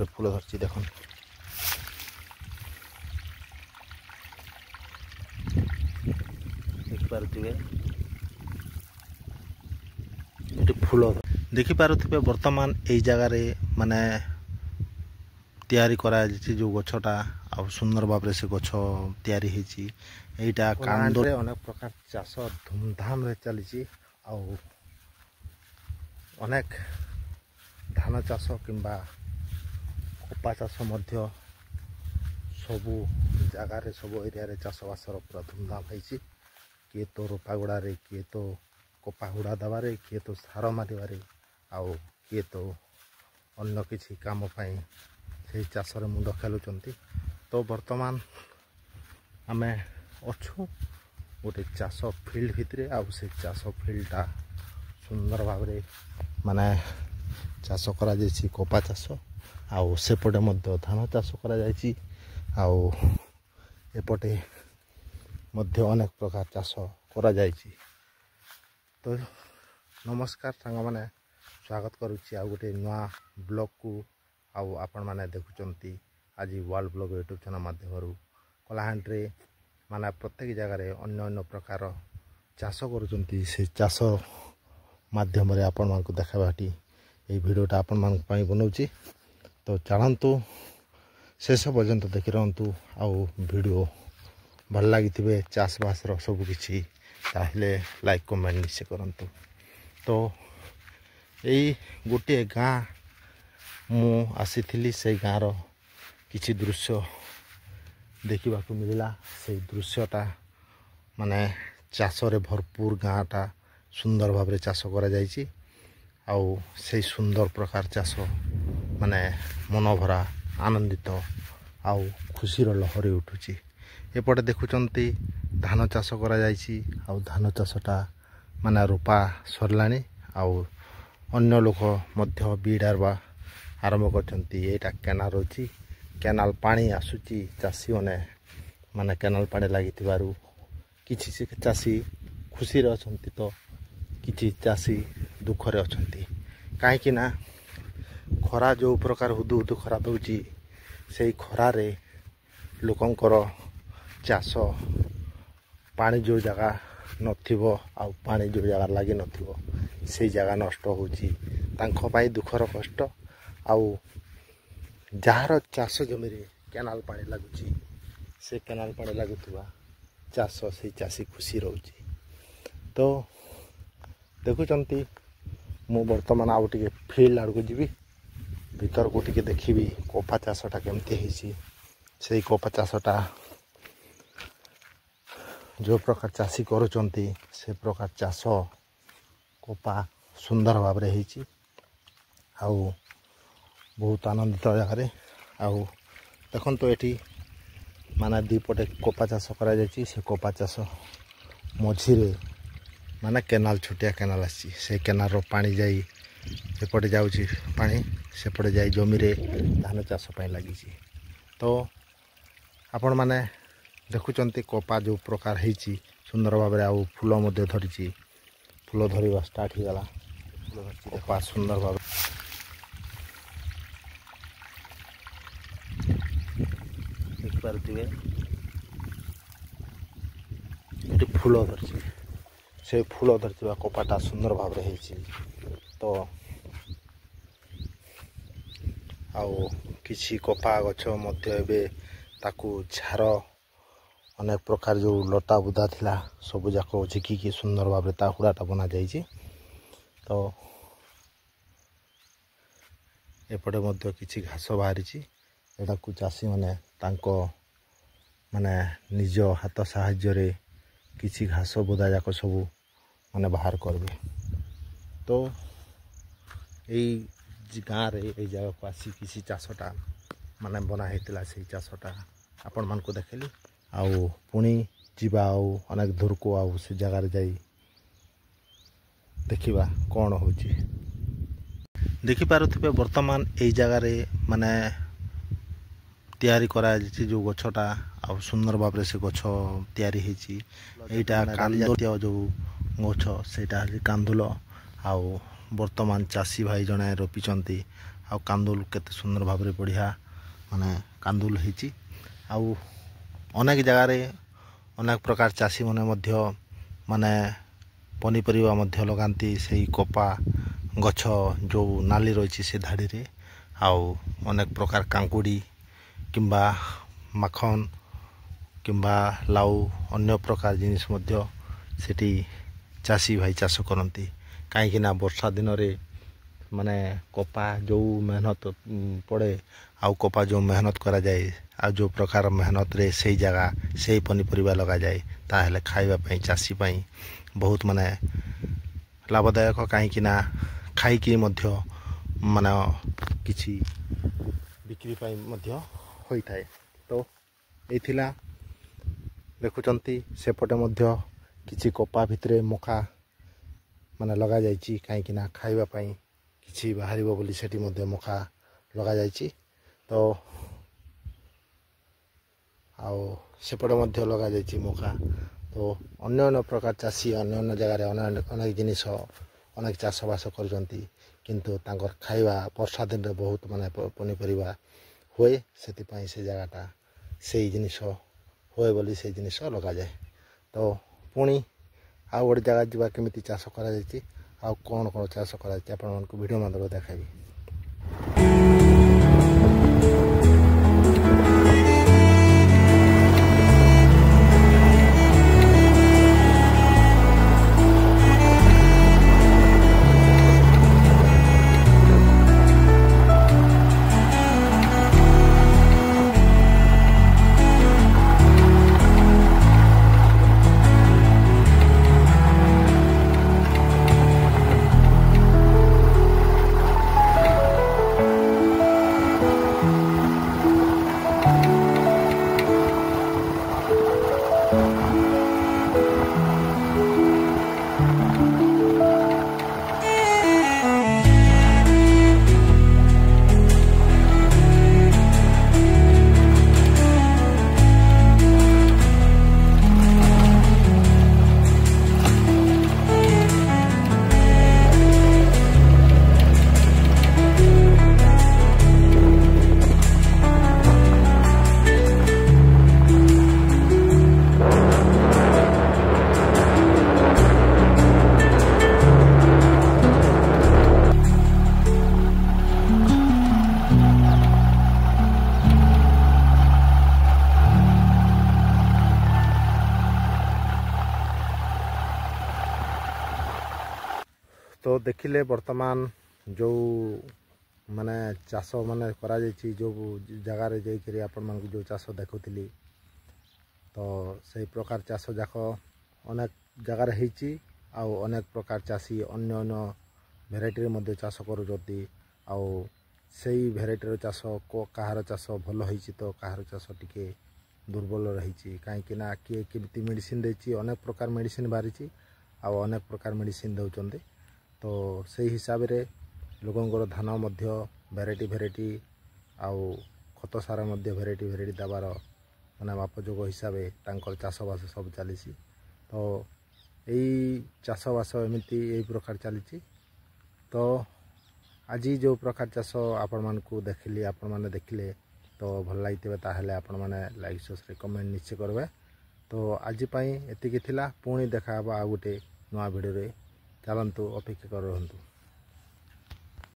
ଉପରେ ଫୁଲ ଧରିଛି ଦେଖନ୍ତୁ। ଦେଖିପାରୁଥିବେ ଏଠି ଫୁଲ ଦେଖିପାରୁଥିବେ ବର୍ତ୍ତମାନ ଏଇ ଜାଗାରେ ମାନେ ତିଆରି କରାଯାଇଛି ଯେଉଁ ଗଛଟା ଆଉ ସୁନ୍ଦର ଭାବରେ ସେ ଗଛ ତିଆରି ହେଇଛି। ଏଇଟା କାନ୍ଦରେ ଅନେକ ପ୍ରକାର ଚାଷ ଧୁମଧାମରେ ଚାଲିଛି ଆଉ ଅନେକ ଧାନ ଚାଷ କିମ୍ବା କପା ଚାଷ ମଧ୍ୟ ସବୁ ଜାଗାରେ ସବୁ ଏରିଆରେ ଚାଷବାସର ପୁରା ଧୁମଧାମ ହେଇଛି। କିଏ ତ ରୋପାଗୁଡ଼ାରେ, କିଏ ତ କପାଗୁଡ଼ା ଦେବାରେ, କିଏ ତ ସାର ମାରିବାରେ, ଆଉ କିଏ ତ ଅନ୍ୟ କିଛି କାମ ପାଇଁ ସେହି ଚାଷରେ ମୁଣ୍ଡ ଖେଳୁଛନ୍ତି। ତ ବର୍ତ୍ତମାନ ଆମେ ଅଛୁ ଗୋଟେ ଚାଷ ଫିଲ୍ଡ ଭିତରେ ଆଉ ସେ ଚାଷ ଫିଲ୍ଡଟା ସୁନ୍ଦର ଭାବରେ ମାନେ ଚାଷ କରାଯାଇଛି କପା ଚାଷ ଆଉ ସେପଟେ ମଧ୍ୟ ଧାନ ଚାଷ କରାଯାଇଛି ଆଉ ଏପଟେ ମଧ୍ୟ ଅନେକ ପ୍ରକାର ଚାଷ କରାଯାଇଛି। ତ ନମସ୍କାର ସାଙ୍ଗମାନେ, ସ୍ୱାଗତ କରୁଛି ଆଉ ଗୋଟେ ନୂଆ ବ୍ଲଗ୍କୁ। ଆଉ ଆପଣମାନେ ଦେଖୁଛନ୍ତି ଆଜି ୱାର୍ଲ୍ଡ ବ୍ଲଗ୍ ୟୁଟ୍ୟୁବ୍ ଚ୍ୟାନେଲ୍ ମାଧ୍ୟମରୁ କଳାହାଣ୍ଡିରେ ମାନେ ପ୍ରତ୍ୟେକ ଜାଗାରେ ଅନ୍ୟ ଅନ୍ୟ ପ୍ରକାର ଚାଷ କରୁଛନ୍ତି। ସେ ଚାଷ ମାଧ୍ୟମରେ ଆପଣମାନଙ୍କୁ ଦେଖାଇବାଟି এই ଭିଡ଼ିଓଟା ଆପଣମାନଙ୍କ ପାଇଁ ବନାଉଛି। ତ ଚାଲନ୍ତୁ ଶେଷ ପର୍ଯ୍ୟନ୍ତ ଦେଖି ରହନ୍ତୁ ଆଉ ଭିଡ଼ିଓ ଭଲ ଲାଗିଥିବେ ଚାଷବାସର ସବୁକିଛି ତାହେଲେ ଲାଇକ୍ କମେଣ୍ଟ ନିଶ୍ଚୟ କରନ୍ତୁ। ତ ଏଇ ଗୋଟିଏ ଗାଁ ମୁଁ ଆସିଥିଲି, ସେଇ ଗାଁର କିଛି ଦୃଶ୍ୟ ଦେଖିବାକୁ ମିଳିଲା। ସେଇ ଦୃଶ୍ୟଟା ମାନେ ଚାଷରେ ଭରପୁର ଗାଁଟା ସୁନ୍ଦର ଭାବରେ ଚାଷ କରାଯାଇଛି ଆଉ ସେଇ ସୁନ୍ଦର ପ୍ରକାର ଚାଷ ମାନେ ମନଭରା ଆନନ୍ଦିତ ଆଉ ଖୁସିର ଲହରୀ ଉଠୁଛି। ଏପଟେ ଦେଖୁଛନ୍ତି ଧାନ ଚାଷ କରାଯାଇଛି ଆଉ ଧାନ ଚାଷଟା ମାନେ ରୋପା ସରିଲାଣି ଆଉ ଅନ୍ୟ ଲୋକ ମଧ୍ୟ ବିଡ଼ାଇବା ଆରମ୍ଭ କରିଛନ୍ତି। ଏଇଟା କେନାଲ ଅଛି, କେନାଲ ପାଣି ଆସୁଛି। ଚାଷୀମାନେ ମାନେ କେନାଲ ପାଣି ଲାଗିଥିବାରୁ କିଛି ଚାଷୀ ଖୁସିରେ ଅଛନ୍ତି ତ କିଛି ଚାଷୀ ଦୁଃଖରେ ଅଛନ୍ତି। କାହିଁକି ନା ଖରା ଯେଉଁ ପ୍ରକାର ହୁଦୁ ହୁଦୁ ଖରା ଦେଉଛି, ସେଇ ଖରାରେ ଲୋକଙ୍କର ଚାଷ ପାଣି ଯେଉଁ ଜାଗା ନଥିବ ଆଉ ପାଣି ଯେଉଁ ଜାଗା ଲାଗିନଥିବ ସେଇ ଜାଗା ନଷ୍ଟ ହେଉଛି। ତାଙ୍କ ପାଇଁ ଦୁଃଖର କଷ୍ଟ। ଆଉ ଯାହାର ଚାଷ ଜମିରେ କେନାଲ ପାଣି ଲାଗୁଛି, ସେ କେନାଲ ପାଣି ଲାଗୁଥିବା ଚାଷ ସେଇ ଚାଷୀ ଖୁସି ରହୁଛି। ତ ଦେଖୁଛନ୍ତି ମୁଁ ବର୍ତ୍ତମାନ ଆଉ ଟିକେ ଫିଲ୍ଡ ଆଡ଼କୁ ଯିବି, ଭିତରକୁ ଟିକେ ଦେଖିବି କପା ଚାଷଟା କେମିତି ହେଇଛି। ସେଇ କପା ଚାଷଟା ଯେଉଁ ପ୍ରକାର ଚାଷୀ କରୁଛନ୍ତି ସେ ପ୍ରକାର ଚାଷ କପା ସୁନ୍ଦର ଭାବରେ ହେଇଛି ଆଉ ବହୁତ ଆନନ୍ଦିତ ଜାଗାରେ। ଆଉ ଦେଖନ୍ତୁ ଏଠି ମାନେ ଦୁଇପଟେ କପା ଚାଷ କରାଯାଇଛି। ସେ କପା ଚାଷ ମଝିରେ ମାନେ କେନାଲ, ଛୋଟିଆ କେନାଲ ଆସିଛି। ସେ କେନାଲର ପାଣି ଯାଇ ଏପଟେ ଯାଉଛି, ପାଣି ସେପଟେ ଯାଇ ଜମିରେ ଧାନ ଚାଷ ପାଇଁ ଲାଗିଛି। ତ ଆପଣମାନେ ଦେଖୁଛନ୍ତି କପା ଯେଉଁ ପ୍ରକାର ହେଇଛି ସୁନ୍ଦର ଭାବରେ ଆଉ ଫୁଲ ମଧ୍ୟ ଧରିଛି। ଫୁଲ ଧରିବା ଷ୍ଟାର୍ଟ ହେଇଗଲା। ଫୁଲ ଧରିଛି କପା ସୁନ୍ଦର ଭାବରେ ଦେଖିପାରୁଥିବେ ଏଠି ଫୁଲ ଧରିଛି। ସେ ଫୁଲ ଧରିଥିବା କପାଟା ସୁନ୍ଦର ଭାବରେ ହେଇଛି। ତ ଆଉ କିଛି କପା ଗଛ ମଧ୍ୟ ଏବେ ତାକୁ ଝାର ଅନେକ ପ୍ରକାର ଯେଉଁ ଲତା ବୁଦା ଥିଲା ସବୁ ଯାକ ଝିକିକି ସୁନ୍ଦର ଭାବରେ ତା ହୁଡ଼ାଟା ବନାଯାଇଛି। ତ ଏପଟେ ମଧ୍ୟ କିଛି ଘାସ ବାହାରିଛି। ଏଟାକୁ ଚାଷୀମାନେ ତାଙ୍କ ମାନେ ନିଜ ହାତ ସାହାଯ୍ୟରେ କିଛି ଘାସ ବୁଦା ଯାକ ସବୁ ମାନେ ବାହାର କରିବେ। ତ ଏଇ ଗାଁରେ ଏଇ ଜାଗାକୁ ଆସି କିଛି ଚାଷଟା ମାନେ ବନା ହେଇଥିଲା, ସେଇ ଚାଷଟା ଆପଣମାନଙ୍କୁ ଦେଖେଇଲି। ଆଉ ପୁଣି ଯିବା ଆଉ ଅନେକ ଦୂରକୁ, ଆଉ ସେ ଜାଗାରେ ଯାଇ ଦେଖିବା କ'ଣ ହେଉଛି। ଦେଖିପାରୁଥିବେ ବର୍ତ୍ତମାନ ଏଇ ଜାଗାରେ ମାନେ ତିଆରି କରାଯାଇଛି ଯେଉଁ ଗଛଟା ଆଉ ସୁନ୍ଦର ଭାବରେ ସେ ଗଛ ତିଆରି ହେଇଛି। ଏଇଟା କାନ୍ଦୁଲ ଯେଉଁ ଗଛ ସେଇଟା ହେଉଛି କାନ୍ଦୁଲ। ଆଉ ବର୍ତ୍ତମାନ ଚାଷୀ ଭାଇ ଜଣେ ରୋପିଛନ୍ତି आउ कांदुल केते सुंदर भाव में बढ़िया माने कांदुल होईची आउ अनेक जगह रे अनेक प्रकार चाषी माने मध्य माने पनीपरिया मध्य लगाती से कपा गछ जो नाली रही से धाड़ी रे आउ अनेक प्रकार कांकुड़ी किंबा माखन किंबा लाउ अन्य प्रकार जिनिस मध्य सेठी चाषी भाई चाष करती कहीं वर्षा दिन रे माने कपा जो मेहनत पड़े आउ कपा जो मेहनत करा जाए आ जो प्रकार मेहनत रे से जगह से पनीपरिया लगा जाए ताहले खाइबा पई चाषी पई बहुत माने लाभदायक कहीं खाइकी मध्य माने किछि बिक्री पई मध्य होई थाए। तो एथिला देखुचंती सेपटे मध्य किछि कपा भितरे मका माने लगा जाइछि कहीं खाइबा पई किछि बाहरिबो बोली सेठी मध्य मका लगा जाइछि। तो आउ सेपटे मध्य लगा जाइछि मका। तो अन्य अन्य प्रकार चाषी अन्य अन्य जगह अनेक जिनिस अनेक चाष बास करजंती किंतु तांकर खाइबा वर्षा दिन रे बहुत माने पनीपरिया हुए सेति पई से जगहटा से जिनिस हुए बोली से जिनिस लगा जाए। तो पुणी आउ गोटे जगह जावा केमिति चाष करा जाइछि आउ कोन कोन चाष करा जाइछि आपण मानकु वीडियो माध्यम देखाबी। तो देखिले वर्तमान जो माने चाष माने करा जाइछि जो जगह रे जाई करी आपण मान जो चाष देखुथिली तो सही प्रकार चाष जाक अनेक जगह रे हेछि आउ अनेक प्रकार चाषी अन्य अन्य भेराइटी मध्ये चाष करूजती आउ सही भेराइटी चाष को कहार चाष भल होइछि तो कहार चाष टिके दुर्बल रहिछि काहेकि ना किए केमिति मेडिसिन देछि अनेक प्रकार मेडिसिन बारिछि आउ अनेक प्रकार मेडिसिन दउचंदे। तो सही हिसाब रे लोगों धान मध्य भेराइटी भेराइटी आउ खत सारा मध्य भेराइटी भेराइटी दबार माने मापजोग हिसाब तांकर चाषबास सब चली। तो यही चाषबास एमती यही प्रकार चली। तो आज जो प्रकार चाष आपण मानकु देखिली आपण माने देखिले तो भल लगी ताहले आपण माने लाइक सब्सक्राइब कमेंट निश्चय करबे। तो आज पई एतिकी थिला पुणी देखा आ गोटे नवा वीडियो रे चलंतु अपेक्षा कर रहंतु।